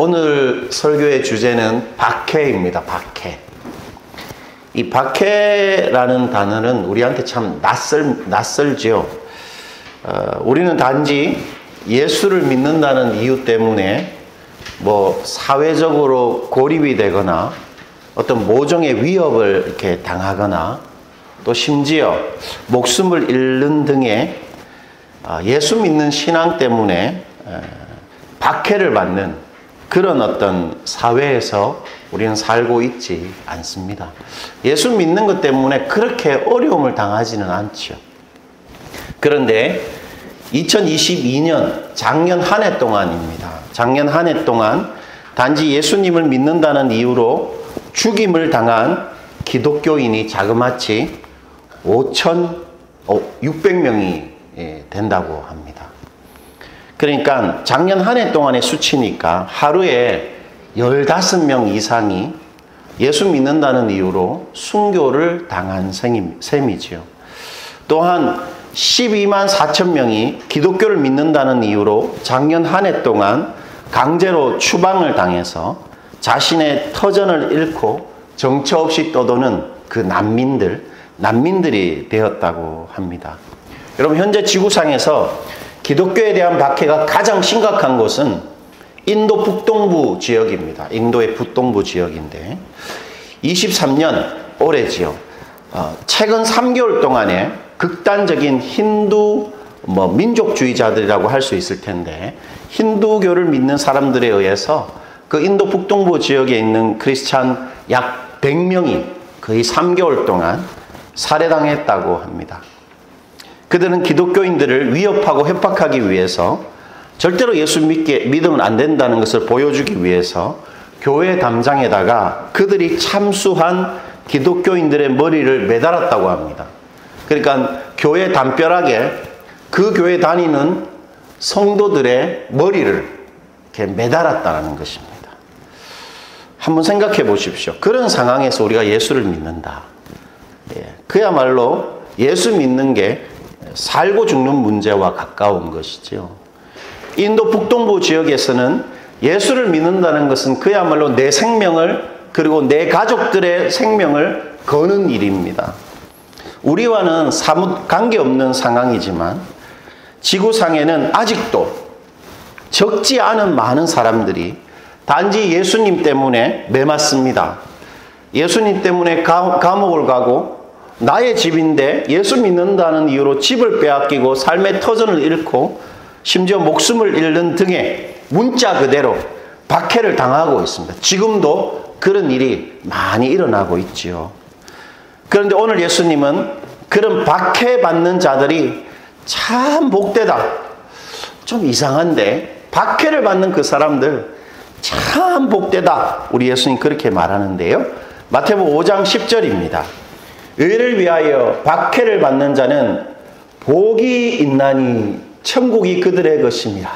오늘 설교의 주제는 박해입니다. 박해. 이 박해라는 단어는 우리한테 참 낯설죠. 우리는 단지 예수를 믿는다는 이유 때문에 뭐 사회적으로 고립이 되거나 어떤 모종의 위협을 이렇게 당하거나 또 심지어 목숨을 잃는 등의 예수 믿는 신앙 때문에 박해를 받는 그런 어떤 사회에서 우리는 살고 있지 않습니다. 예수 믿는 것 때문에 그렇게 어려움을 당하지는 않죠. 그런데 2022년 작년 한 해 동안입니다. 작년 한 해 동안 단지 예수님을 믿는다는 이유로 죽임을 당한 기독교인이 자그마치 5,600명이 된다고 합니다. 그러니까 작년 한 해 동안의 수치니까 하루에 15명 이상이 예수 믿는다는 이유로 순교를 당한 셈이지요. 또한 12만 4천 명이 기독교를 믿는다는 이유로 작년 한 해 동안 강제로 추방을 당해서 자신의 터전을 잃고 정처 없이 떠도는 그 난민들이 되었다고 합니다. 여러분, 현재 지구상에서 기독교에 대한 박해가 가장 심각한 곳은 인도 북동부 지역입니다. 인도의 북동부 지역인데 23년 올해지요. 최근 3개월 동안에 극단적인 힌두 민족주의자들이라고 할 수 있을 텐데 힌두교를 믿는 사람들에 의해서 그 인도 북동부 지역에 있는 크리스찬 약 100명이 거의 3개월 동안 살해당했다고 합니다. 그들은 기독교인들을 위협하고 협박하기 위해서 절대로 예수 믿으면 안 된다는 것을 보여주기 위해서 교회 담장에다가 그들이 참수한 기독교인들의 머리를 매달았다고 합니다. 그러니까 교회 담벼락에 그 교회 다니는 성도들의 머리를 이렇게 매달았다는 것입니다. 한번 생각해 보십시오. 그런 상황에서 우리가 예수를 믿는다. 그야말로 예수 믿는 게 살고 죽는 문제와 가까운 것이죠. 인도 북동부 지역에서는 예수를 믿는다는 것은 그야말로 내 생명을 그리고 내 가족들의 생명을 거는 일입니다. 우리와는 사뭇 관계없는 상황이지만 지구상에는 아직도 적지 않은 많은 사람들이 단지 예수님 때문에 매맞습니다. 예수님 때문에 감옥을 가고 나의 집인데 예수 믿는다는 이유로 집을 빼앗기고 삶의 터전을 잃고 심지어 목숨을 잃는 등의 문자 그대로 박해를 당하고 있습니다. 지금도 그런 일이 많이 일어나고 있지요. 그런데 오늘 예수님은 그런 박해받는 자들이 참 복되다. 좀 이상한데 박해를 받는 그 사람들 참 복되다. 우리 예수님 그렇게 말하는데요. 마태복음 5장 10절입니다. 의를 위하여 박해를 받는 자는 복이 있나니 천국이 그들의 것입니다.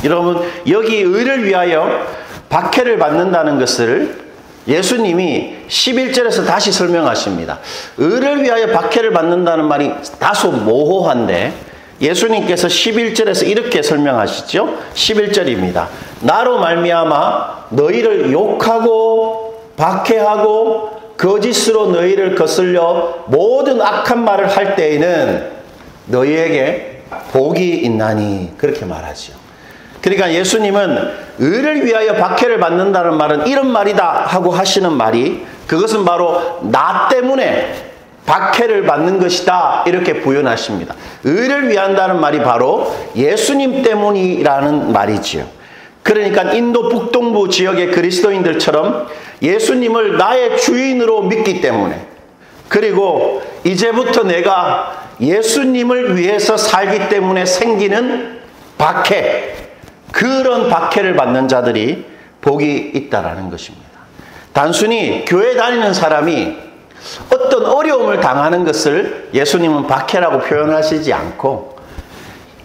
여러분, 여기 의를 위하여 박해를 받는다는 것을 예수님이 11절에서 다시 설명하십니다. 의를 위하여 박해를 받는다는 말이 다소 모호한데 예수님께서 11절에서 이렇게 설명하시죠. 11절입니다. 나로 말미암아 너희를 욕하고 박해하고 거짓으로 너희를 거슬려 모든 악한 말을 할 때에는 너희에게 복이 있나니 그렇게 말하죠. 그러니까 예수님은 의를 위하여 박해를 받는다는 말은 이런 말이다 하고 하시는 말이 그것은 바로 나 때문에 박해를 받는 것이다 이렇게 부연하십니다. 의를 위한다는 말이 바로 예수님 때문이라는 말이지요. 그러니까 인도 북동부 지역의 그리스도인들처럼 예수님을 나의 주인으로 믿기 때문에 그리고 이제부터 내가 예수님을 위해서 살기 때문에 생기는 박해, 그런 박해를 받는 자들이 복이 있다라는 것입니다. 단순히 교회 다니는 사람이 어떤 어려움을 당하는 것을 예수님은 박해라고 표현하시지 않고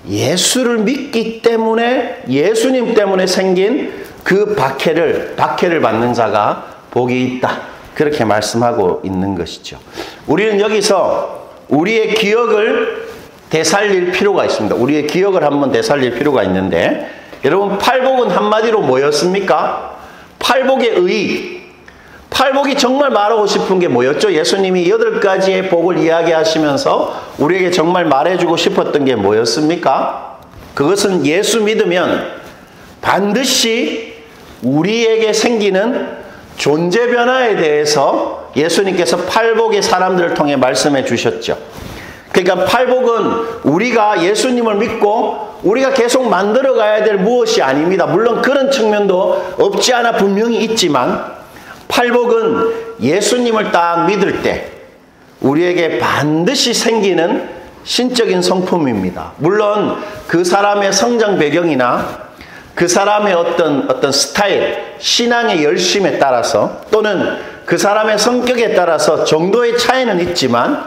예수를 믿기 때문에 예수님 때문에 생긴 그 박해를 받는 자가 복이 있다. 그렇게 말씀하고 있는 것이죠. 우리는 여기서 우리의 기억을 되살릴 필요가 있습니다. 우리의 기억을 한번 되살릴 필요가 있는데 여러분, 팔복은 한마디로 뭐였습니까? 팔복의 의. 팔복이 정말 말하고 싶은 게 뭐였죠? 예수님이 8가지의 복을 이야기하시면서 우리에게 정말 말해주고 싶었던 게 뭐였습니까? 그것은 예수 믿으면 반드시 우리에게 생기는 존재 변화에 대해서 예수님께서 팔복의 사람들을 통해 말씀해 주셨죠. 그러니까 팔복은 우리가 예수님을 믿고 우리가 계속 만들어 가야 될 무엇이 아닙니다. 물론 그런 측면도 없지 않아 분명히 있지만, 팔복은 예수님을 딱 믿을 때 우리에게 반드시 생기는 신적인 성품입니다. 물론 그 사람의 성장 배경이나 그 사람의 어떤 스타일, 신앙의 열심에 따라서 또는 그 사람의 성격에 따라서 정도의 차이는 있지만,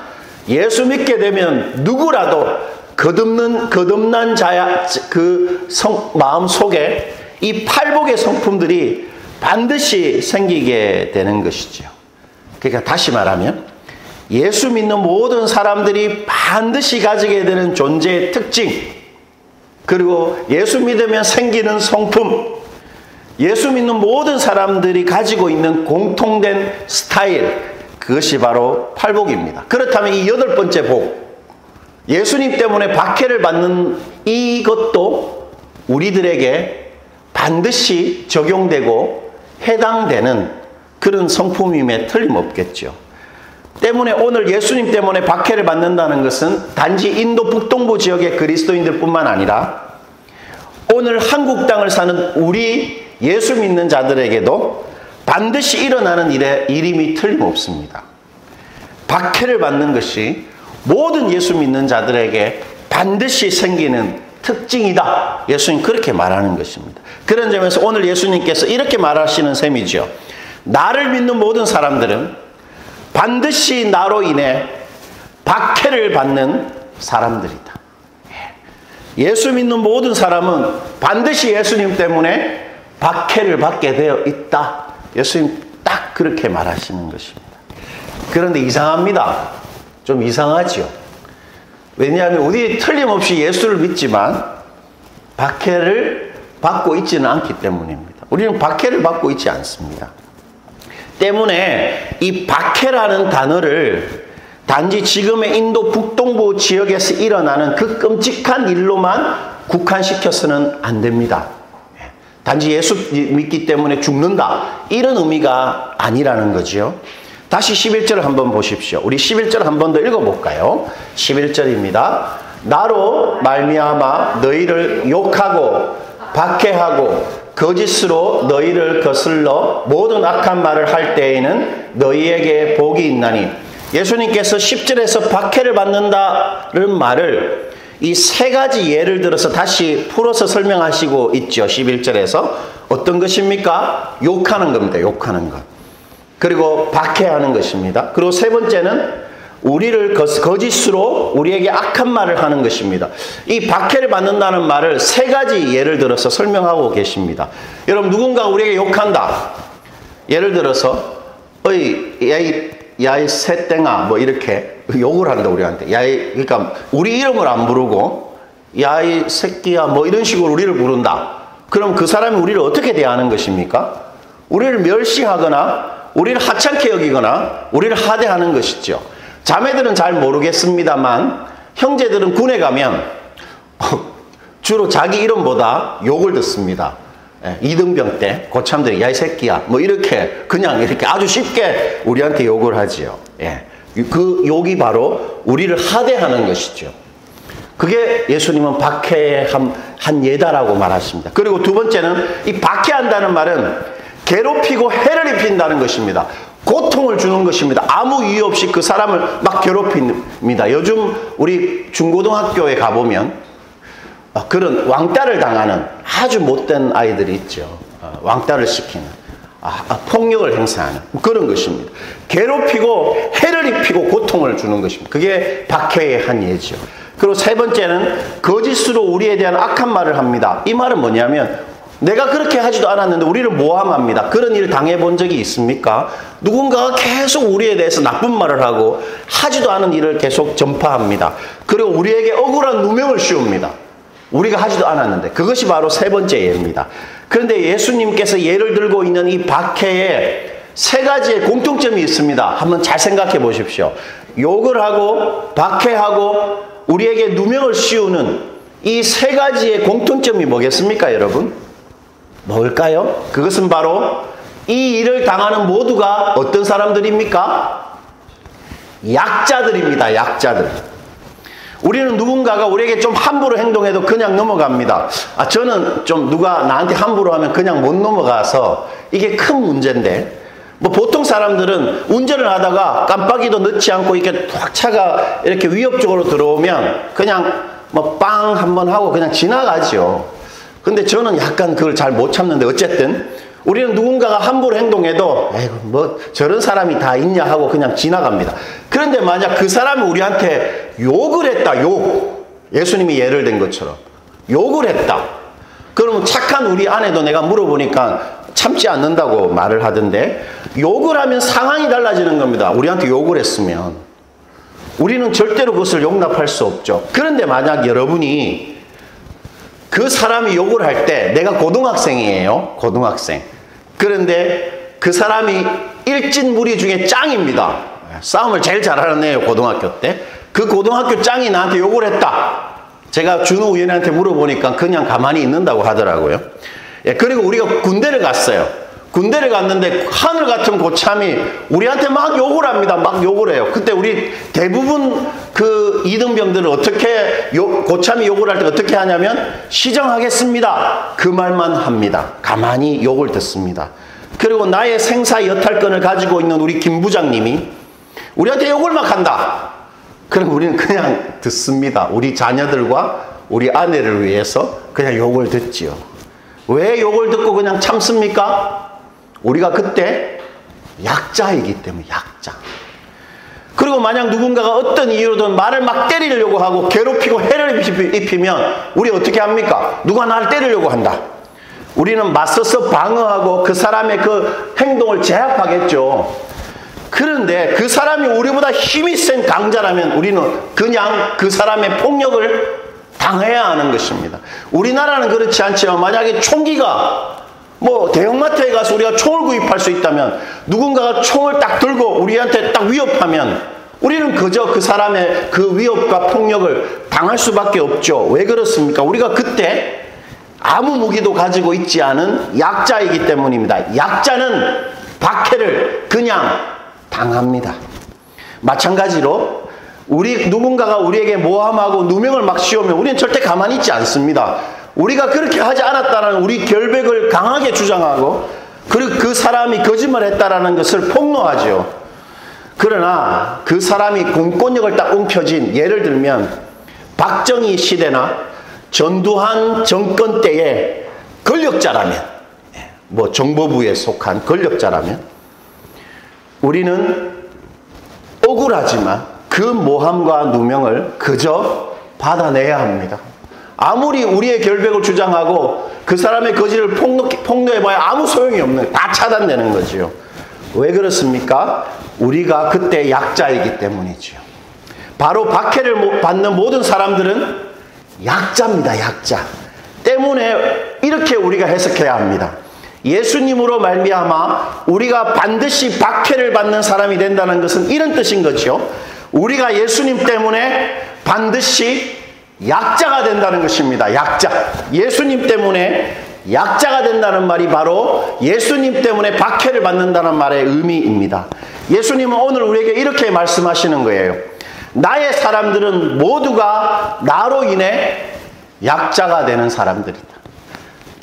예수 믿게 되면 누구라도 거듭난 자야 그 마음 속에 이 팔복의 성품들이 반드시 생기게 되는 것이죠. 그러니까 다시 말하면 예수 믿는 모든 사람들이 반드시 가지게 되는 존재의 특징, 그리고 예수 믿으면 생기는 성품, 예수 믿는 모든 사람들이 가지고 있는 공통된 스타일, 그것이 바로 팔복입니다. 그렇다면 이 8번째 복, 예수님 때문에 박해를 받는 이것도 우리들에게 반드시 적용되고 해당되는 그런 성품임에 틀림없겠죠. 때문에 오늘 예수님 때문에 박해를 받는다는 것은 단지 인도 북동부 지역의 그리스도인들 뿐만 아니라 오늘 한국 땅을 사는 우리 예수 믿는 자들에게도 반드시 일어나는 일임이 틀림없습니다. 박해를 받는 것이 모든 예수 믿는 자들에게 반드시 생기는 특징이다. 예수님 그렇게 말하는 것입니다. 그런 점에서 오늘 예수님께서 이렇게 말하시는 셈이죠. 나를 믿는 모든 사람들은 반드시 나로 인해 박해를 받는 사람들이다. 예수 믿는 모든 사람은 반드시 예수님 때문에 박해를 받게 되어 있다. 예수님 딱 그렇게 말하시는 것입니다. 그런데 이상합니다. 좀 이상하죠. 왜냐하면 우리 틀림없이 예수를 믿지만 박해를 받고 있지는 않기 때문입니다. 우리는 박해를 받고 있지 않습니다. 때문에 이 박해라는 단어를 단지 지금의 인도 북동부 지역에서 일어나는 그 끔찍한 일로만 국한시켜서는 안 됩니다. 단지 예수 믿기 때문에 죽는다, 이런 의미가 아니라는 거죠. 다시 11절을 한번 보십시오. 우리 11절 한 번 더 읽어볼까요? 11절입니다. 나로 말미암아 너희를 욕하고 박해하고 거짓으로 너희를 거슬러 모든 악한 말을 할 때에는 너희에게 복이 있나니. 예수님께서 10절에서 박해를 받는다는 말을 이 3가지 예를 들어서 다시 풀어서 설명하시고 있죠. 11절에서 어떤 것입니까? 욕하는 겁니다. 욕하는 것. 그리고 박해하는 것입니다. 그리고 3번째는 우리를 거짓으로 우리에게 악한 말을 하는 것입니다. 이 박해를 받는다는 말을 3가지 예를 들어서 설명하고 계십니다. 여러분, 누군가 우리에게 욕한다. 예를 들어서 야이 새땡아 뭐 이렇게 욕을 한다 우리한테. 그러니까 우리 이름을 안 부르고 야이 새끼야 뭐 이런 식으로 우리를 부른다. 그럼 그 사람이 우리를 어떻게 대하는 것입니까? 우리를 멸시하거나 우리를 하찮게 여기거나 우리를 하대하는 것이죠. 자매들은 잘 모르겠습니다만 형제들은 군에 가면 주로 자기 이름보다 욕을 듣습니다. 이등병 때 고참들이 야 이 새끼야 뭐 이렇게 그냥 이렇게 아주 쉽게 우리한테 욕을 하지요. 그 욕이 바로 우리를 하대하는 것이죠. 그게 예수님은 박해의 한 예다라고 말하십니다. 그리고 2번째는 이 박해한다는 말은 괴롭히고 해를 입힌다는 것입니다. 고통을 주는 것입니다. 아무 이유 없이 그 사람을 막 괴롭힙니다. 요즘 우리 중고등학교에 가보면 그런 왕따를 당하는 아주 못된 아이들이 있죠. 왕따를 시키는, 폭력을 행사하는 그런 것입니다. 괴롭히고 해를 입히고 고통을 주는 것입니다. 그게 박해의 한 예죠. 그리고 3번째는 거짓으로 우리에 대한 악한 말을 합니다. 이 말은 뭐냐면 내가 그렇게 하지도 않았는데 우리를 모함합니다. 그런 일을 당해본 적이 있습니까? 누군가가 계속 우리에 대해서 나쁜 말을 하고 하지도 않은 일을 계속 전파합니다. 그리고 우리에게 억울한 누명을 씌웁니다. 우리가 하지도 않았는데 그것이 바로 세 번째 예입니다. 그런데 예수님께서 예를 들고 있는 이 박해에 세 가지의 공통점이 있습니다. 한번 잘 생각해 보십시오. 욕을 하고 박해하고 우리에게 누명을 씌우는 이 세 가지의 공통점이 뭐겠습니까, 여러분? 뭘까요? 그것은 바로 이 일을 당하는 모두가 어떤 사람들입니까? 약자들입니다. 약자들. 우리는 누군가가 우리에게 좀 함부로 행동해도 그냥 넘어갑니다. 저는 좀 누가 나한테 함부로 하면 그냥 못 넘어가서 이게 큰 문제인데, 뭐 보통 사람들은 운전을 하다가 깜빡이도 넣지 않고 이렇게 탁 차가 이렇게 위협적으로 들어오면 그냥 뭐 빵 한번 하고 그냥 지나가죠. 근데 저는 약간 그걸 잘 못 참는데, 어쨌든 우리는 누군가가 함부로 행동해도 에이, 뭐 저런 사람이 다 있냐 하고 그냥 지나갑니다. 그런데 만약 그 사람이 우리한테 욕을 했다, 예수님이 예를 든 것처럼 욕을 했다. 그러면 착한 우리 아내도 내가 물어보니까 참지 않는다고 말을 하던데, 욕을 하면 상황이 달라지는 겁니다. 우리한테 욕을 했으면 우리는 절대로 그것을 용납할 수 없죠. 그런데 만약 여러분이 그 사람이 욕을 할 때, 내가 고등학생이에요. 고등학생. 그런데 그 사람이 일진 무리 중에 짱입니다. 싸움을 제일 잘하는 애예요, 고등학교 때. 그 고등학교 짱이 나한테 욕을 했다. 제가 준호 의원한테 물어보니까 그냥 가만히 있는다고 하더라고요. 그리고 우리가 군대를 갔어요. 군대를 갔는데 하늘 같은 고참이 우리한테 막 욕을 합니다. 막 욕을 해요. 그때 우리 대부분 그 이등병들은 어떻게 고참이 욕을 할 때 어떻게 하냐면 시정하겠습니다. 그 말만 합니다. 가만히 욕을 듣습니다. 그리고 나의 생사 여탈권을 가지고 있는 우리 김 부장님이 우리한테 욕을 막 한다. 그럼 우리는 그냥 듣습니다. 우리 자녀들과 우리 아내를 위해서 그냥 욕을 듣지요. 왜 욕을 듣고 그냥 참습니까? 우리가 그때 약자이기 때문에, 약자. 그리고 만약 누군가가 어떤 이유로든 말을 막 때리려고 하고 괴롭히고 해를 입히면 우리 어떻게 합니까? 누가 나를 때리려고 한다. 우리는 맞서서 방어하고 그 사람의 그 행동을 제압하겠죠. 그런데 그 사람이 우리보다 힘이 센 강자라면 우리는 그냥 그 사람의 폭력을 당해야 하는 것입니다. 우리나라는 그렇지 않지만 만약에 총기가 뭐 대형마트에 가서 우리가 총을 구입할 수 있다면 누군가가 총을 딱 들고 우리한테 딱 위협하면 우리는 그저 그 사람의 그 위협과 폭력을 당할 수밖에 없죠. 왜 그렇습니까? 우리가 그때 아무 무기도 가지고 있지 않은 약자이기 때문입니다. 약자는 박해를 그냥 당합니다. 마찬가지로 누군가가 우리에게 모함하고 누명을 막 씌우면 우리는 절대 가만히 있지 않습니다. 우리가 그렇게 하지 않았다는 우리 결백을 강하게 주장하고 그리고 그 사람이 거짓말했다라는 것을 폭로하죠. 그러나 그 사람이 공권력을 딱 움켜쥔, 예를 들면 박정희 시대나 전두환 정권 때의 권력자라면, 뭐 정보부에 속한 권력자라면 우리는 억울하지만 그 모함과 누명을 그저 받아내야 합니다. 아무리 우리의 결백을 주장하고 그 사람의 거짓을 폭로해봐야 아무 소용이 없는, 다 차단되는 거지요. 왜 그렇습니까? 우리가 그때 약자이기 때문이지요. 바로 박해를 받는 모든 사람들은 약자입니다. 약자. 때문에 이렇게 우리가 해석해야 합니다. 예수님으로 말미암아 우리가 반드시 박해를 받는 사람이 된다는 것은 이런 뜻인 거죠. 우리가 예수님 때문에 반드시 약자가 된다는 것입니다. 약자. 예수님 때문에 약자가 된다는 말이 바로 예수님 때문에 박해를 받는다는 말의 의미입니다. 예수님은 오늘 우리에게 이렇게 말씀하시는 거예요. 나의 사람들은 모두가 나로 인해 약자가 되는 사람들이다.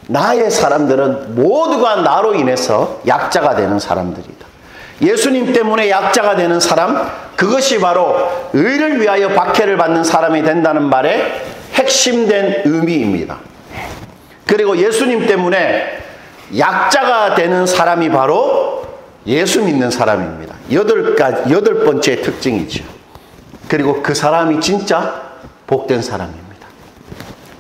나의 사람들은 모두가 나로 인해서 약자가 되는 사람들이다. 예수님 때문에 약자가 되는 사람, 그것이 바로 의를 위하여 박해를 받는 사람이 된다는 말의 핵심된 의미입니다. 그리고 예수님 때문에 약자가 되는 사람이 바로 예수 믿는 사람입니다. 여덟 번째 특징이죠. 그리고 그 사람이 진짜 복된 사람입니다.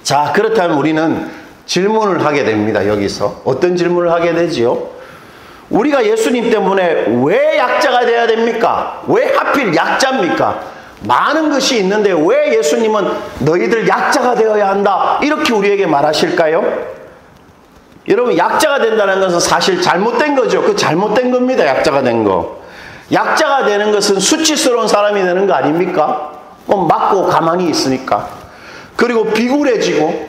자, 그렇다면 우리는 질문을 하게 됩니다. 여기서 어떤 질문을 하게 되지요? 우리가 예수님 때문에 왜 약자가 돼야 됩니까? 왜 하필 약자입니까? 많은 것이 있는데 왜 예수님은 너희들 약자가 되어야 한다 이렇게 우리에게 말하실까요? 여러분, 약자가 된다는 것은 사실 잘못된 거죠. 그 잘못된 겁니다. 약자가 된 거. 약자가 되는 것은 수치스러운 사람이 되는 거 아닙니까? 맞고 가만히 있으니까. 그리고 비굴해지고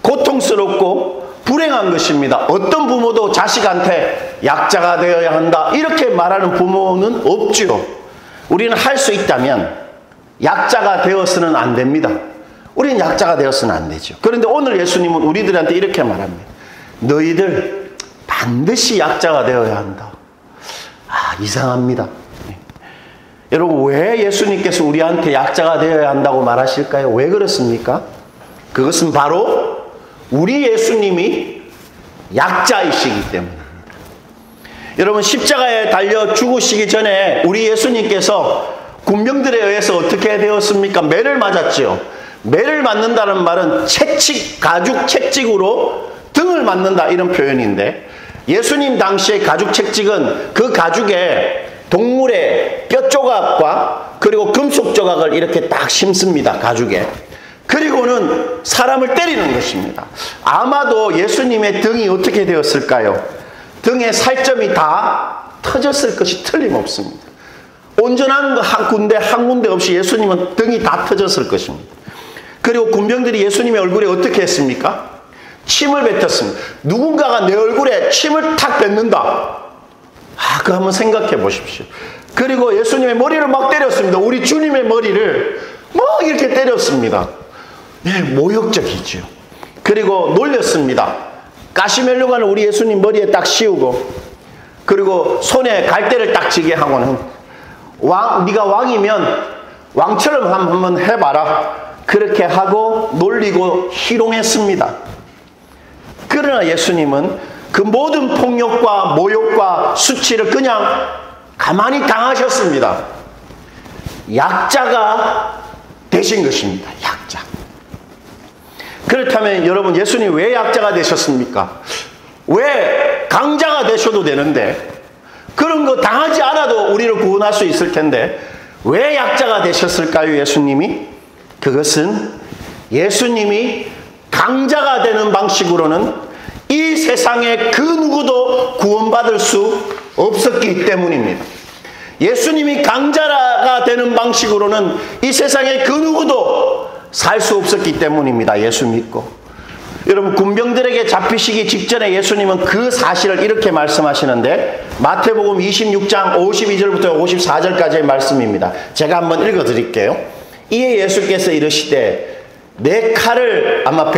고통스럽고 불행한 것입니다. 어떤 부모도 자식한테 약자가 되어야 한다 이렇게 말하는 부모는 없죠. 우리는 할 수 있다면 약자가 되어서는 안 됩니다. 우리는 약자가 되어서는 안 되죠. 그런데 오늘 예수님은 우리들한테 이렇게 말합니다. 너희들 반드시 약자가 되어야 한다. 이상합니다. 여러분, 왜 예수님께서 우리한테 약자가 되어야 한다고 말하실까요? 왜 그렇습니까? 그것은 바로 우리 예수님이 약자이시기 때문입니다. 여러분, 십자가에 달려 죽으시기 전에 우리 예수님께서 군병들에 의해서 어떻게 되었습니까? 매를 맞았죠. 매를 맞는다는 말은 채찍, 가죽 채찍으로 등을 맞는다 이런 표현인데, 예수님 당시의 가죽 채찍은 그 가죽에 동물의 뼈 조각과 그리고 금속 조각을 이렇게 딱 심습니다. 가죽에. 그리고는 사람을 때리는 것입니다. 아마도 예수님의 등이 어떻게 되었을까요? 등에 살점이 다 터졌을 것이 틀림없습니다. 온전한 한 군데 없이 예수님은 등이 다 터졌을 것입니다. 그리고 군병들이 예수님의 얼굴에 어떻게 했습니까? 침을 뱉었습니다. 누군가가 내 얼굴에 침을 탁 뱉는다. 그거 한번 생각해 보십시오. 그리고 예수님의 머리를 막 때렸습니다. 우리 주님의 머리를 막 이렇게 때렸습니다. 모욕적이죠. 그리고 놀렸습니다. 가시멜로가는 우리 예수님 머리에 딱 씌우고, 그리고 손에 갈대를 딱 쥐게 하고는 네가 왕이면 왕처럼 한번 해봐라. 그렇게 하고 놀리고 희롱했습니다. 그러나 예수님은 그 모든 폭력과 모욕과 수치를 그냥 가만히 당하셨습니다. 약자가 되신 것입니다. 약자. 그렇다면 여러분, 예수님 왜 약자가 되셨습니까? 왜 강자가 되셔도 되는데, 그런 거 당하지 않아도 우리를 구원할 수 있을 텐데 왜 약자가 되셨을까요? 예수님이? 그것은 예수님이 강자가 되는 방식으로는 이 세상에 그 누구도 구원받을 수 없었기 때문입니다. 예수님이 강자가 되는 방식으로는 이 세상에 그 누구도 살 수 없었기 때문입니다. 예수 믿고. 여러분, 군병들에게 잡히시기 직전에 예수님은 그 사실을 이렇게 말씀하시는데, 마태복음 26장 52절부터 54절까지의 말씀입니다. 제가 한번 읽어드릴게요. 이에 예수께서 이르시되 내 칼을, 아마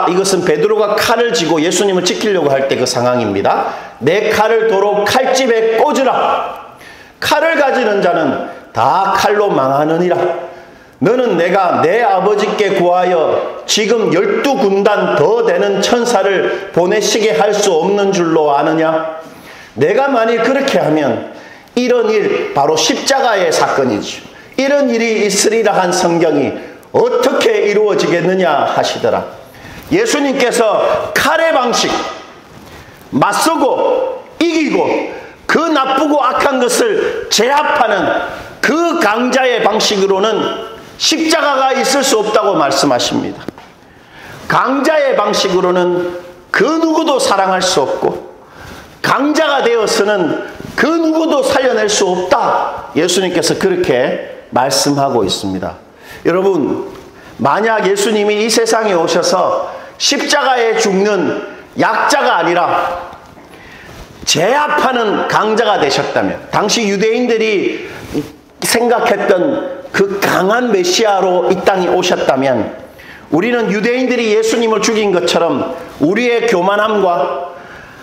이것은 베드로가 칼을 쥐고 예수님을 지키려고 할 때 그 상황입니다. 내 칼을 도로 칼집에 꽂으라. 칼을 가지는 자는 다 칼로 망하느니라. 너는 내가 내 아버지께 구하여 지금 12군단 더 되는 천사를 보내시게 할 수 없는 줄로 아느냐? 내가 만일 그렇게 하면 이런 일, 바로 십자가의 사건이죠. 이런 일이 있으리라 한 성경이 어떻게 이루어지겠느냐 하시더라. 예수님께서 칼의 방식, 맞서고 이기고 그 나쁘고 악한 것을 제압하는 그 강자의 방식으로는 십자가가 있을 수 없다고 말씀하십니다. 강자의 방식으로는 그 누구도 사랑할 수 없고, 강자가 되어서는 그 누구도 살려낼 수 없다. 예수님께서 그렇게 말씀하고 있습니다. 여러분, 만약 예수님이 이 세상에 오셔서 십자가에 죽는 약자가 아니라 제압하는 강자가 되셨다면, 당시 유대인들이 생각했던 그 강한 메시아로 이 땅에 오셨다면, 우리는 유대인들이 예수님을 죽인 것처럼 우리의 교만함과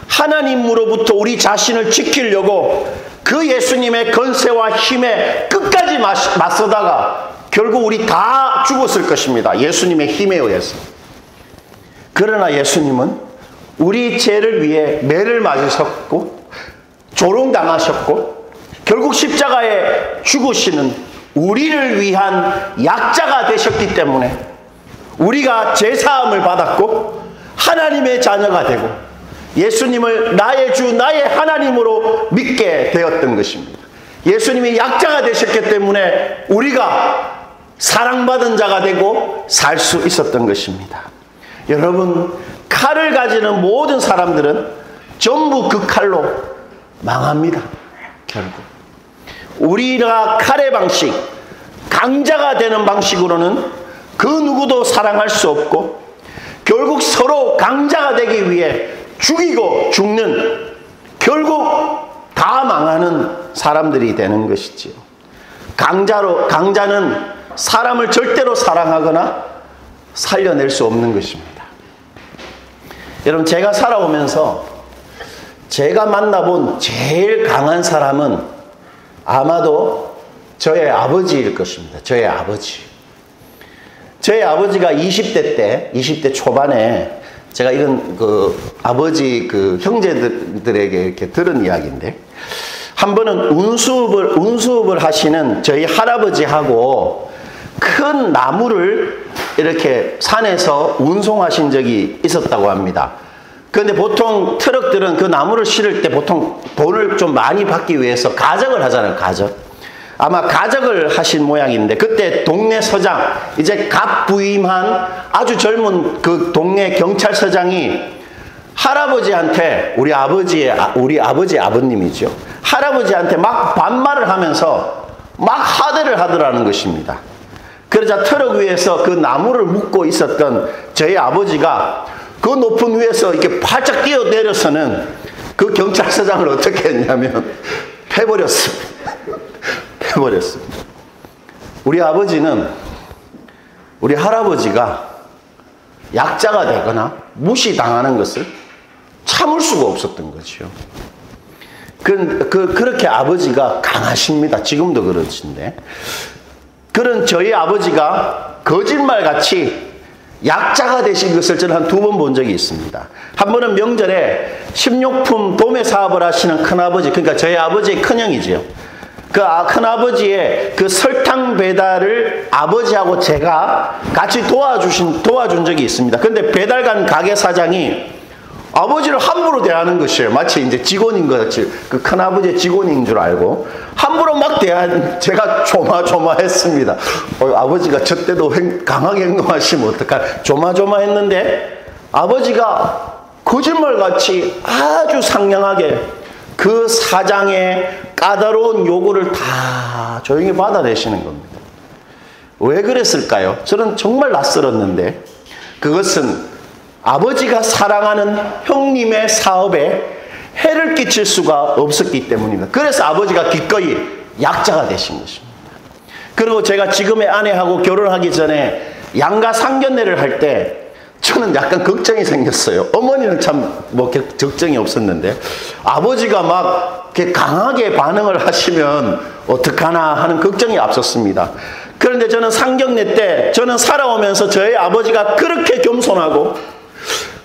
하나님으로부터 우리 자신을 지키려고 그 예수님의 건세와 힘에 끝까지 맞서다가 결국 우리 다 죽었을 것입니다. 예수님의 힘에 의해서. 그러나 예수님은 우리 죄를 위해 매를 맞으셨고 조롱당하셨고 결국 십자가에 죽으시는 우리를 위한 약자가 되셨기 때문에 우리가 죄사함을 받았고 하나님의 자녀가 되고 예수님을 나의 주 나의 하나님으로 믿게 되었던 것입니다. 예수님이 약자가 되셨기 때문에 우리가 사랑받은 자가 되고 살 수 있었던 것입니다. 여러분, 칼을 가지는 모든 사람들은 전부 그 칼로 망합니다. 결국 우리가 칼의 방식, 강자가 되는 방식으로는 그 누구도 사랑할 수 없고, 결국 서로 강자가 되기 위해 죽이고 죽는, 결국 다 망하는 사람들이 되는 것이지요. 강자는 사람을 절대로 사랑하거나 살려낼 수 없는 것입니다. 여러분, 제가 살아오면서 제가 만나본 제일 강한 사람은 아마도 저의 아버지일 것입니다. 저의 아버지. 저의 아버지가 20대 초반에, 제가 이건 아버지 형제들에게 이렇게 들은 이야기인데, 한 번은 운수업을 하시는 저희 할아버지하고 큰 나무를 이렇게 산에서 운송하신 적이 있었다고 합니다. 그런데 보통 트럭들은 그 나무를 실을 때 보통 돈을 좀 많이 받기 위해서 가적을 하잖아요. 가적. 아마 가적을 하신 모양인데, 그때 동네 서장, 이제 갓 부임한 아주 젊은 그 동네 경찰서장이 할아버지한테, 우리 아버지 아버님이죠, 할아버지한테 막 반말을 하면서 막 하대를 하더라는 것입니다. 그러자 트럭 위에서 그 나무를 묶고 있었던 저희 아버지가 그 높은 위에서 이렇게 활짝 뛰어내려서는 그 경찰서장을 어떻게 했냐면 패버렸습니다. 패버렸습니다. 우리 아버지는, 우리 할아버지가 약자가 되거나 무시당하는 것을 참을 수가 없었던 거죠. 그렇게 아버지가 강하십니다. 지금도 그러신데, 그런 저희 아버지가 거짓말같이 약자가 되신 것을 저는 한 2번 본 적이 있습니다. 한 번은 명절에 식료품 도매 사업을 하시는 큰아버지, 그러니까 저희 아버지의 큰형이지요. 그 큰아버지의 그 설탕 배달을 아버지하고 제가 같이 도와준 적이 있습니다. 근데 배달 간 가게 사장이 아버지를 함부로 대하는 것이에요. 마치 이제 직원인 것 같이, 그 큰아버지의 직원인 줄 알고 함부로 막 제가 조마조마했습니다. 아버지가 저 때도 강하게 행동하시면 어떡할, 조마조마했는데 아버지가 거짓말같이 아주 상냥하게 그 사장의 까다로운 요구를 다 조용히 받아내시는 겁니다. 왜 그랬을까요? 저는 정말 낯설었는데, 그것은 아버지가 사랑하는 형님의 사업에 해를 끼칠 수가 없었기 때문입니다. 그래서 아버지가 기꺼이 약자가 되신 것입니다. 그리고 제가 지금의 아내하고 결혼하기 전에 양가 상견례를 할 때 저는 약간 걱정이 생겼어요. 어머니는 참 걱정이 없었는데, 아버지가 막 이렇게 강하게 반응을 하시면 어떡하나 하는 걱정이 앞섰습니다. 그런데 저는 상견례 때, 저는 살아오면서 저희 아버지가 그렇게 겸손하고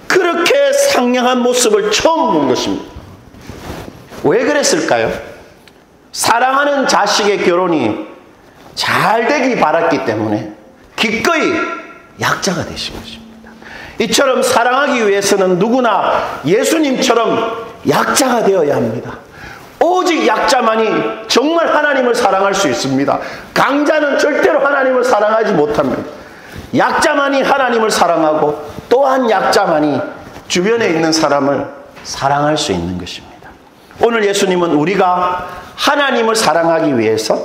그렇게 상냥한 모습을 처음 본 것입니다. 왜 그랬을까요? 사랑하는 자식의 결혼이 잘 되기 바랐기 때문에 기꺼이 약자가 되신 것입니다. 이처럼 사랑하기 위해서는 누구나 예수님처럼 약자가 되어야 합니다. 오직 약자만이 정말 하나님을 사랑할 수 있습니다. 강자는 절대로 하나님을 사랑하지 못합니다. 약자만이 하나님을 사랑하고, 또한 약자만이 주변에 있는 사람을 사랑할 수 있는 것입니다. 오늘 예수님은 우리가 하나님을 사랑하기 위해서,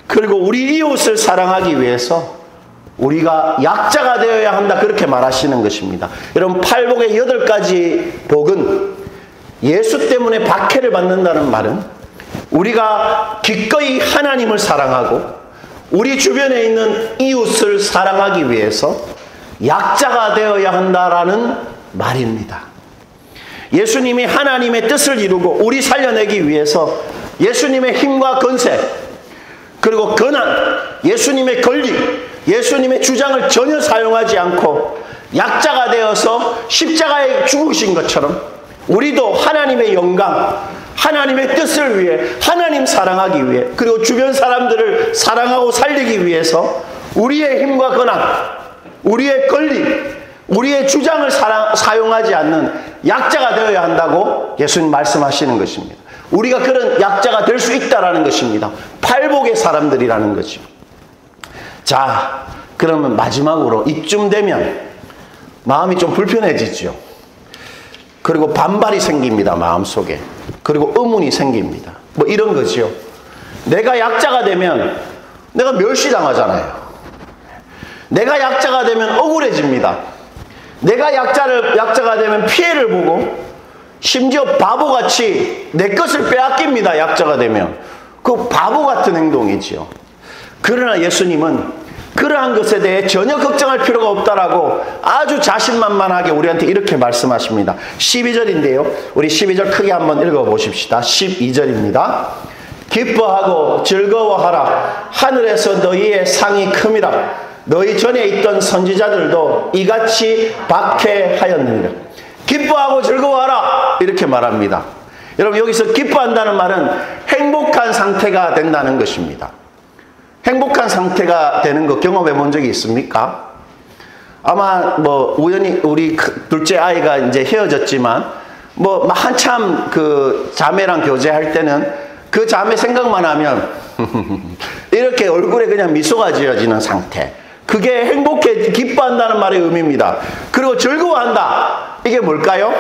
그리고 우리 이웃을 사랑하기 위해서 우리가 약자가 되어야 한다, 그렇게 말하시는 것입니다. 여러분, 팔복의 8가지 복은 예수 때문에 박해를 받는다는 말은 우리가 기꺼이 하나님을 사랑하고 우리 주변에 있는 이웃을 사랑하기 위해서 약자가 되어야 한다라는 말입니다. 예수님이 하나님의 뜻을 이루고 우리 살려내기 위해서 예수님의 힘과 권세, 그리고 권한, 예수님의 권리, 예수님의 주장을 전혀 사용하지 않고 약자가 되어서 십자가에 죽으신 것처럼 우리도 하나님의 영광, 하나님의 뜻을 위해, 하나님 사랑하기 위해, 그리고 주변 사람들을 사랑하고 살리기 위해서 우리의 힘과 권한, 우리의 권리, 우리의 주장을 사용하지 않는 약자가 되어야 한다고 예수님 말씀하시는 것입니다. 우리가 그런 약자가 될 수 있다라는 것입니다. 팔복의 사람들이라는 거죠. 자, 그러면 마지막으로 이쯤 되면 마음이 좀 불편해지죠. 그리고 반발이 생깁니다. 마음속에. 그리고 의문이 생깁니다. 뭐 이런 거죠. 내가 약자가 되면 내가 멸시당하잖아요. 내가 약자가 되면 억울해집니다. 내가 약자가 되면 피해를 보고 심지어 바보같이 내 것을 빼앗깁니다. 약자가 되면. 그 바보 같은 행동이지요. 그러나 예수님은 그러한 것에 대해 전혀 걱정할 필요가 없다라고 아주 자신만만하게 우리한테 이렇게 말씀하십니다. 12절인데요. 우리 12절 크게 한번 읽어보십시다. 12절입니다. 기뻐하고 즐거워하라. 하늘에서 너희의 상이 큼이라. 너희 전에 있던 선지자들도 이같이 박해하였느니라. 기뻐하고 즐거워하라. 이렇게 말합니다. 여러분, 여기서 기뻐한다는 말은 행복한 상태가 된다는 것입니다. 행복한 상태가 되는 거 경험해 본 적이 있습니까? 아마 뭐 우연히 우리 둘째 아이가 이제 헤어졌지만 뭐 한참 그 자매랑 교제할 때는 그 자매 생각만 하면 이렇게 얼굴에 그냥 미소가 지어지는 상태. 그게 행복해, 기뻐한다는 말의 의미입니다. 그리고 즐거워한다. 이게 뭘까요?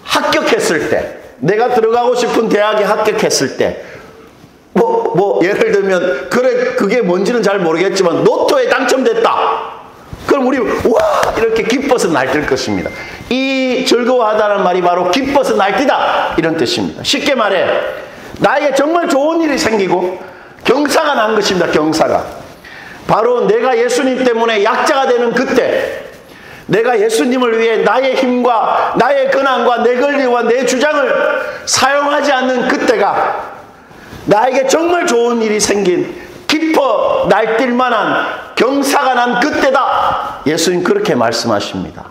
합격했을 때, 내가 들어가고 싶은 대학에 합격했을 때, 예를 들면, 그래, 그게 뭔지는 잘 모르겠지만, 로또에 당첨됐다. 그럼 우리, 와! 이렇게 기뻐서 날뛸 것입니다. 이 즐거워하다는 말이 바로 기뻐서 날뛰다. 이런 뜻입니다. 쉽게 말해, 나에게 정말 좋은 일이 생기고, 경사가 난 것입니다. 경사가. 바로 내가 예수님 때문에 약자가 되는 그때, 내가 예수님을 위해 나의 힘과 나의 근황과 내 권리와 내 주장을 사용하지 않는 그때가 나에게 정말 좋은 일이 생긴 기뻐 날뛸 만한 경사가 난 그때다. 예수님 그렇게 말씀하십니다.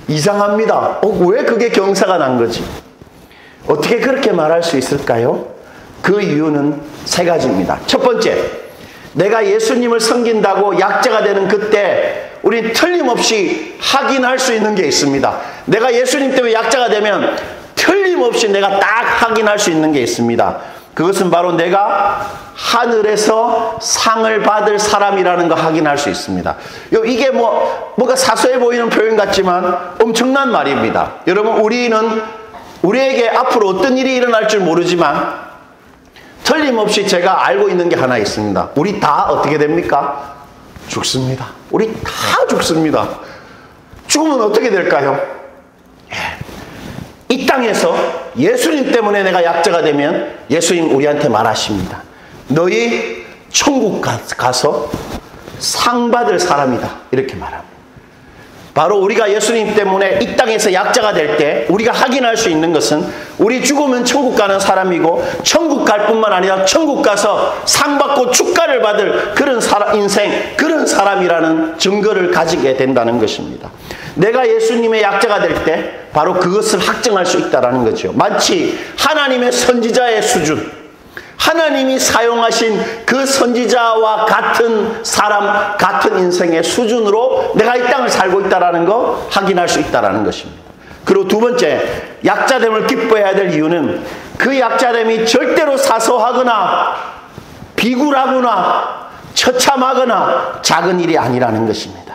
이상합니다. 왜 그게 경사가 난 거지? 어떻게 그렇게 말할 수 있을까요? 그 이유는 세 가지입니다. 첫 번째, 내가 예수님을 섬긴다고 약자가 되는 그때 우린 틀림없이 확인할 수 있는 게 있습니다. 내가 예수님 때문에 약자가 되면 틀림없이 내가 딱 확인할 수 있는 게 있습니다. 그것은 바로 내가 하늘에서 상을 받을 사람이라는 거 확인할 수 있습니다. 이게 뭐가 사소해 보이는 표현 같지만 엄청난 말입니다. 여러분, 우리에게 앞으로 어떤 일이 일어날 줄 모르지만 틀림없이 제가 알고 있는 게 하나 있습니다. 우리 다 어떻게 됩니까? 죽습니다. 우리 다 죽습니다. 죽으면 어떻게 될까요? 이 땅에서 예수님 때문에 내가 약자가 되면 예수님 우리한테 말하십니다. 너희 천국 가서 상 받을 사람이다. 이렇게 말합니다. 바로 우리가 예수님 때문에 이 땅에서 약자가 될 때 우리가 확인할 수 있는 것은 우리 죽으면 천국 가는 사람이고 천국 갈 뿐만 아니라 천국 가서 상 받고 축가를 받을 그런 인생, 그런 사람이라는 증거를 가지게 된다는 것입니다. 내가 예수님의 약자가 될 때 바로 그것을 확증할 수 있다는 거죠. 마치 하나님의 선지자의 수준, 하나님이 사용하신 그 선지자와 같은 사람, 같은 인생의 수준으로 내가 이 땅을 살고 있다는 거 확인할 수 있다는 것입니다. 그리고 두 번째, 약자됨을 기뻐해야 될 이유는 그 약자됨이 절대로 사소하거나 비굴하거나 처참하거나 작은 일이 아니라는 것입니다.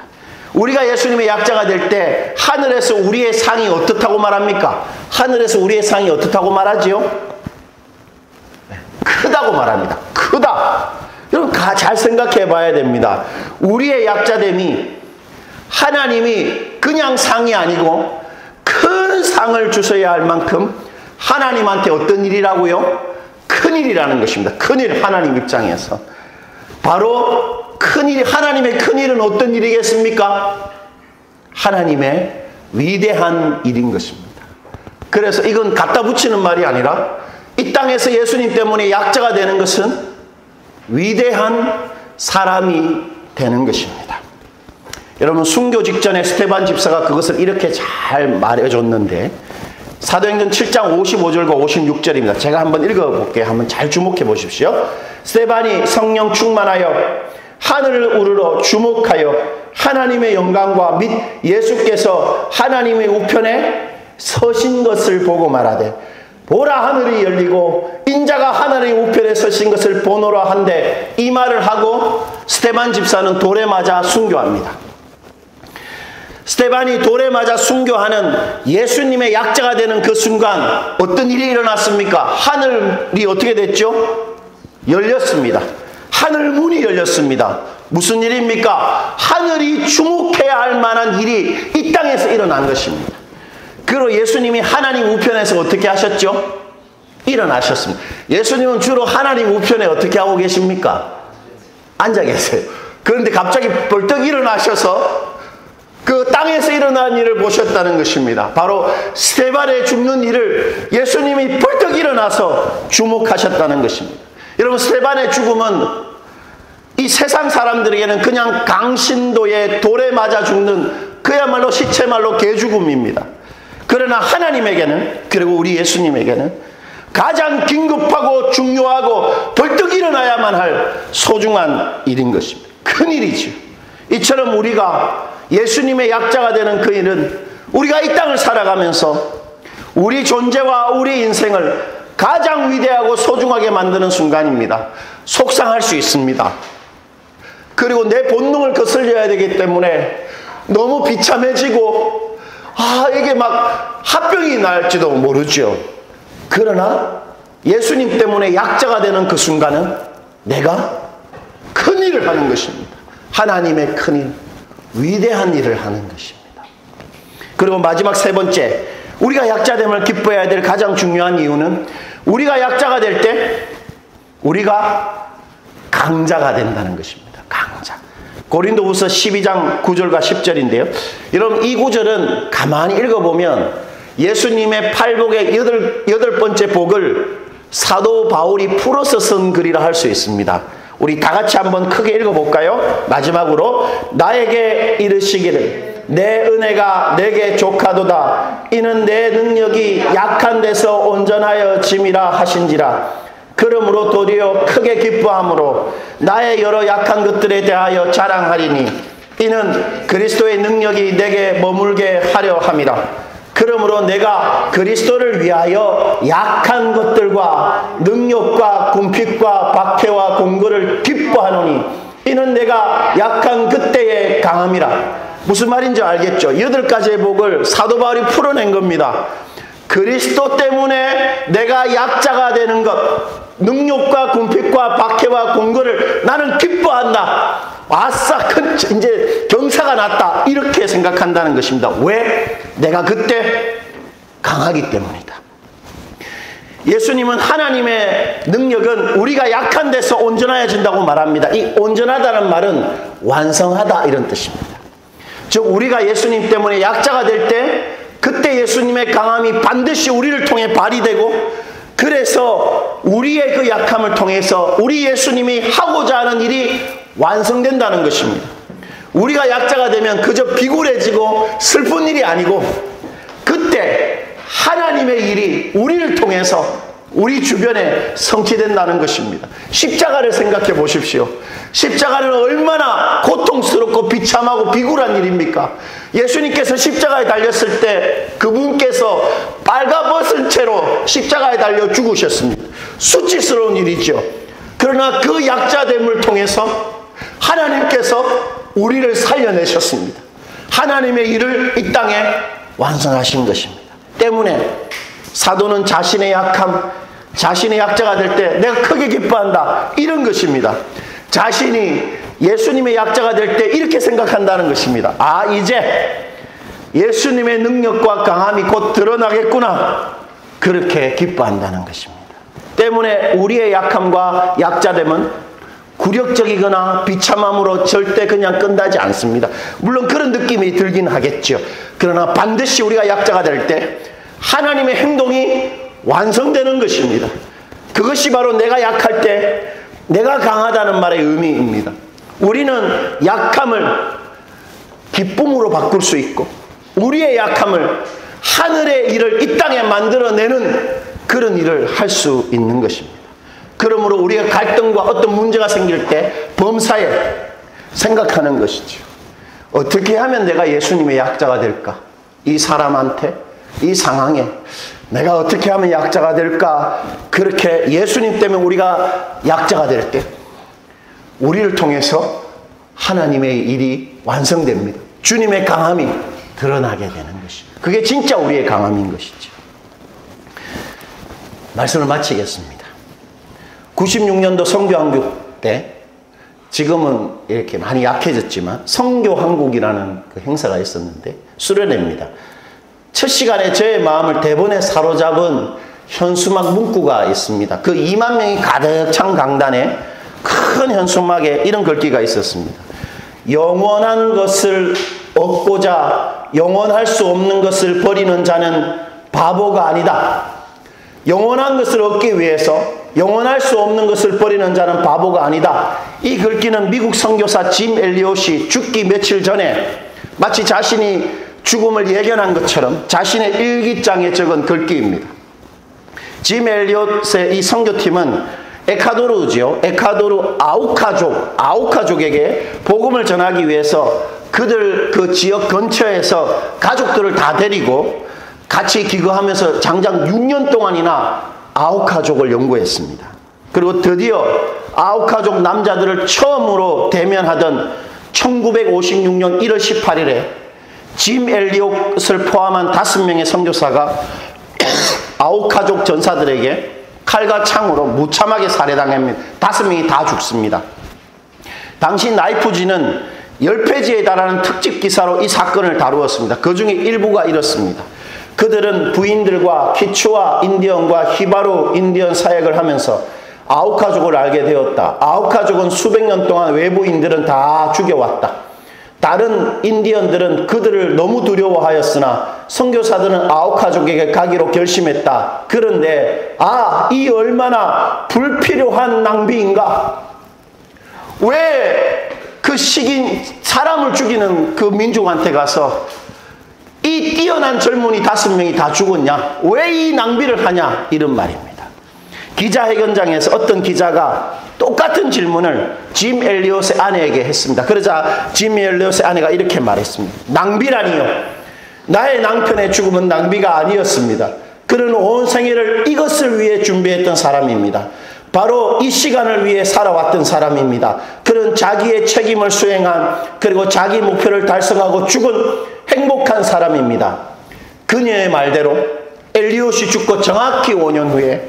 우리가 예수님의 약자가 될 때 하늘에서 우리의 상이 어떻다고 말합니까? 하늘에서 우리의 상이 어떻다고 말하지요? 크다고 말합니다. 크다. 여러분 잘 생각해 봐야 됩니다. 우리의 약자됨이 하나님이 그냥 상이 아니고 큰 상을 주셔야 할 만큼 하나님한테 어떤 일이라고요? 큰일이라는 것입니다. 큰일, 하나님 입장에서. 바로 큰일, 하나님의 큰일은 어떤 일이겠습니까? 하나님의 위대한 일인 것입니다. 그래서 이건 갖다 붙이는 말이 아니라 이 땅에서 예수님 때문에 약자가 되는 것은 위대한 사람이 되는 것입니다. 여러분, 순교 직전에 스데반 집사가 그것을 이렇게 잘 말해줬는데 사도행전 7장 55절과 56절입니다. 제가 한번 읽어볼게요. 한번 잘 주목해 보십시오. 스데반이 성령 충만하여 하늘을 우러러 주목하여 하나님의 영광과 및 예수께서 하나님의 우편에 서신 것을 보고 말하되 보라 하늘이 열리고 인자가 하늘의 우편에 서신 것을 보노라 한데, 이 말을 하고 스데반 집사는 돌에 맞아 순교합니다. 스데반이 돌에 맞아 순교하는 예수님의 약자가 되는 그 순간 어떤 일이 일어났습니까? 하늘이 어떻게 됐죠? 열렸습니다. 하늘 문이 열렸습니다. 무슨 일입니까? 하늘이 주목해야 할 만한 일이 이 땅에서 일어난 것입니다. 그리고 예수님이 하나님 우편에서 어떻게 하셨죠? 일어나셨습니다. 예수님은 주로 하나님 우편에 어떻게 하고 계십니까? 앉아 계세요. 그런데 갑자기 벌떡 일어나셔서 그 땅에서 일어난 일을 보셨다는 것입니다. 바로 스데반의 죽는 일을 예수님이 벌떡 일어나서 주목하셨다는 것입니다. 여러분, 스데반의 죽음은 이 세상 사람들에게는 그냥 강신도에 돌에 맞아 죽는 그야말로 시체말로 개죽음입니다. 그러나 하나님에게는, 그리고 우리 예수님에게는 가장 긴급하고 중요하고 벌떡 일어나야만 할 소중한 일인 것입니다. 큰일이죠. 이처럼 우리가 예수님의 약자가 되는 그 일은 우리가 이 땅을 살아가면서 우리 존재와 우리 인생을 가장 위대하고 소중하게 만드는 순간입니다. 속상할 수 있습니다. 그리고 내 본능을 거슬려야 되기 때문에 너무 비참해지고 이게 막 합병이 날지도 모르죠. 그러나 예수님 때문에 약자가 되는 그 순간은 내가 큰일을 하는 것입니다. 하나님의 큰일, 위대한 일을 하는 것입니다. 그리고 마지막 세 번째, 우리가 약자됨을 기뻐해야 될 가장 중요한 이유는 우리가 약자가 될 때 우리가 강자가 된다는 것입니다. 강자. 고린도후서 12장 9절과 10절인데요. 여러분, 이 구절은 가만히 읽어보면 예수님의 팔복의 여덟 번째 복을 사도 바울이 풀어서 쓴 글이라 할 수 있습니다. 우리 다 같이 한번 크게 읽어볼까요? 마지막으로, 나에게 이르시기를 내 은혜가 내게 족하도다. 이는 내 능력이 약한 데서 온전하여 짐이라 하신지라. 그러므로 도리어 크게 기뻐함으로 나의 여러 약한 것들에 대하여 자랑하리니 이는 그리스도의 능력이 내게 머물게 하려 함이라. 그러므로 내가 그리스도를 위하여 약한 것들과 능력과 궁핍과 박해와 공고를 기뻐하노니 이는 내가 약한 그때의 강함이라. 무슨 말인지 알겠죠? 8가지의 복을 사도 바울이 풀어낸 겁니다. 그리스도 때문에 내가 약자가 되는 것, 능력과 궁핍과 박해와 공고를 나는 기뻐한다. 아싸, 이제 경사가 났다. 이렇게 생각한다는 것입니다. 왜? 내가 그때 강하기 때문이다. 예수님은 하나님의 능력은 우리가 약한 데서 온전해진다고 말합니다. 이 온전하다는 말은 완성하다 이런 뜻입니다. 즉 우리가 예수님 때문에 약자가 될 때 그때 예수님의 강함이 반드시 우리를 통해 발휘되고, 그래서 우리의 그 약함을 통해서 우리 예수님이 하고자 하는 일이 완성된다는 것입니다. 우리가 약자가 되면 그저 비굴해지고 슬픈 일이 아니고 그때 하나님의 일이 우리를 통해서 우리 주변에 성취된다는 것입니다. 십자가를 생각해 보십시오. 십자가는 얼마나 고통스럽고 비참하고 비굴한 일입니까? 예수님께서 십자가에 달렸을 때 그분께서 빨가벗은 채로 십자가에 달려 죽으셨습니다. 수치스러운 일이죠. 그러나 그 약자됨을 통해서 하나님께서 우리를 살려내셨습니다. 하나님의 일을 이 땅에 완성하신 것입니다. 때문에 사도는 자신의 약함, 자신의 약자가 될 때 내가 크게 기뻐한다, 이런 것입니다. 자신이 예수님의 약자가 될 때 이렇게 생각한다는 것입니다. 이제 예수님의 능력과 강함이 곧 드러나겠구나, 그렇게 기뻐한다는 것입니다. 때문에 우리의 약함과 약자됨은 굴욕적이거나 비참함으로 절대 그냥 끝나지 않습니다. 물론 그런 느낌이 들긴 하겠죠. 그러나 반드시 우리가 약자가 될 때 하나님의 행동이 완성되는 것입니다. 그것이 바로 내가 약할 때 내가 강하다는 말의 의미입니다. 우리는 약함을 기쁨으로 바꿀 수 있고 우리의 약함을 하늘의 일을 이 땅에 만들어내는 그런 일을 할 수 있는 것입니다. 그러므로 우리가 갈등과 어떤 문제가 생길 때 범사에 생각하는 것이죠. 어떻게 하면 내가 예수님의 약자가 될까? 이 사람한테, 이 상황에 내가 어떻게 하면 약자가 될까? 그렇게 예수님 때문에 우리가 약자가 될 때 우리를 통해서 하나님의 일이 완성됩니다. 주님의 강함이 드러나게 되는 것이죠. 그게 진짜 우리의 강함인 것이죠. 말씀을 마치겠습니다. 96년도 성교한국 때, 지금은 이렇게 많이 약해졌지만 성교한국이라는 그 행사가 있었는데 수련회입니다. 첫 시간에 저의 마음을 대본에 사로잡은 현수막 문구가 있습니다. 그 2만 명이 가득 찬 강단에 큰 현수막에 이런 글귀가 있었습니다. 영원한 것을 얻고자 영원할 수 없는 것을 버리는 자는 바보가 아니다. 영원한 것을 얻기 위해서 영원할 수 없는 것을 버리는 자는 바보가 아니다. 이 글귀는 미국 선교사 짐 엘리엇이 죽기 며칠 전에 마치 자신이 죽음을 예견한 것처럼 자신의 일기장에 적은 글귀입니다. 짐 엘리엇의 이 선교팀은 에콰도르지요. 에콰도르 아우카족에게 복음을 전하기 위해서 그들 그 지역 근처에서 가족들을 다 데리고 같이 기거하면서 장장 6년 동안이나 아우카족을 연구했습니다. 그리고 드디어 아우카족 남자들을 처음으로 대면하던 1956년 1월 18일에 짐 엘리엇을 포함한 5명의 선교사가 아우카족 전사들에게 칼과 창으로 무참하게 살해당합니다. 5명이 다 죽습니다. 당시 나이프지는 10페이지에 달하는 특집 기사로 이 사건을 다루었습니다. 그 중에 일부가 이렇습니다. 그들은 부인들과 키추아 인디언과 히바루 인디언 사역을 하면서 아우카족을 알게 되었다. 아우카족은 수백 년 동안 외부인들은 다 죽여왔다. 다른 인디언들은 그들을 너무 두려워하였으나 선교사들은 아우카족에게 가기로 결심했다. 그런데 이 얼마나 불필요한 낭비인가? 왜 그 식인 사람을 죽이는 그 민족한테 가서 이 뛰어난 젊은이 5명이 다 죽었냐? 왜 이 낭비를 하냐? 이런 말입니다. 기자회견장에서 어떤 기자가 똑같은 질문을 짐 엘리엇의 아내에게 했습니다. 그러자 짐 엘리엇의 아내가 이렇게 말했습니다. 낭비라니요. 나의 남편의 죽음은 낭비가 아니었습니다. 그는 온 생애를 이것을 위해 준비했던 사람입니다. 바로 이 시간을 위해 살아왔던 사람입니다. 그는 자기의 책임을 수행한 그리고 자기 목표를 달성하고 죽은 행복한 사람입니다. 그녀의 말대로 엘리엇이 죽고 정확히 5년 후에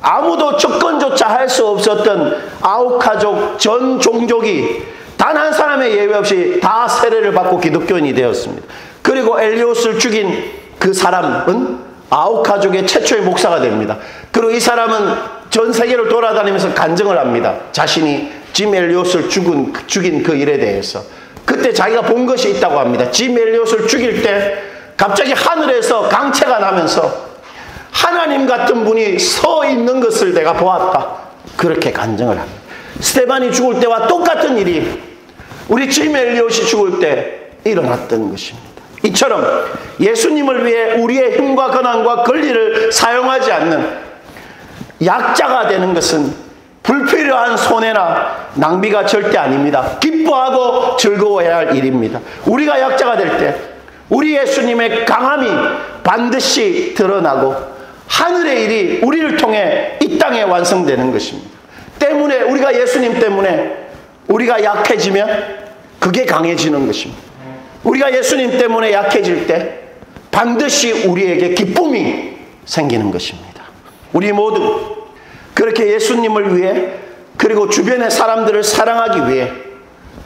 아무도 접근조차 할 수 없었던 아우카족 전 종족이 단 한 사람의 예외 없이 다 세례를 받고 기독교인이 되었습니다. 그리고 엘리엇을 죽인 그 사람은 아우카족의 최초의 목사가 됩니다. 그리고 이 사람은 전 세계를 돌아다니면서 간증을 합니다. 자신이 짐 엘리엇을 죽인 그 일에 대해서. 그때 자기가 본 것이 있다고 합니다. 짐 엘리엇을 죽일 때 갑자기 하늘에서 강체가 나면서 하나님 같은 분이 서 있는 것을 내가 보았다. 그렇게 간증을 합니다. 스테반이 죽을 때와 똑같은 일이 우리 짐 엘리엇이 죽을 때 일어났던 것입니다. 이처럼 예수님을 위해 우리의 힘과 권한과 권리를 사용하지 않는 약자가 되는 것은 불필요한 손해나 낭비가 절대 아닙니다. 기뻐하고 즐거워해야 할 일입니다. 우리가 약자가 될 때 우리 예수님의 강함이 반드시 드러나고 하늘의 일이 우리를 통해 이 땅에 완성되는 것입니다. 때문에 우리가 예수님 때문에 우리가 약해지면 그게 강해지는 것입니다. 우리가 예수님 때문에 약해질 때 반드시 우리에게 기쁨이 생기는 것입니다. 우리 모두 그렇게 예수님을 위해 그리고 주변의 사람들을 사랑하기 위해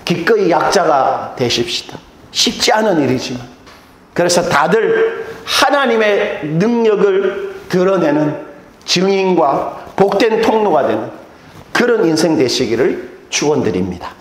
기꺼이 약자가 되십시다. 쉽지 않은 일이지만 그래서 다들 하나님의 능력을 드러내는 증인과 복된 통로가 되는 그런 인생 되시기를 축원드립니다.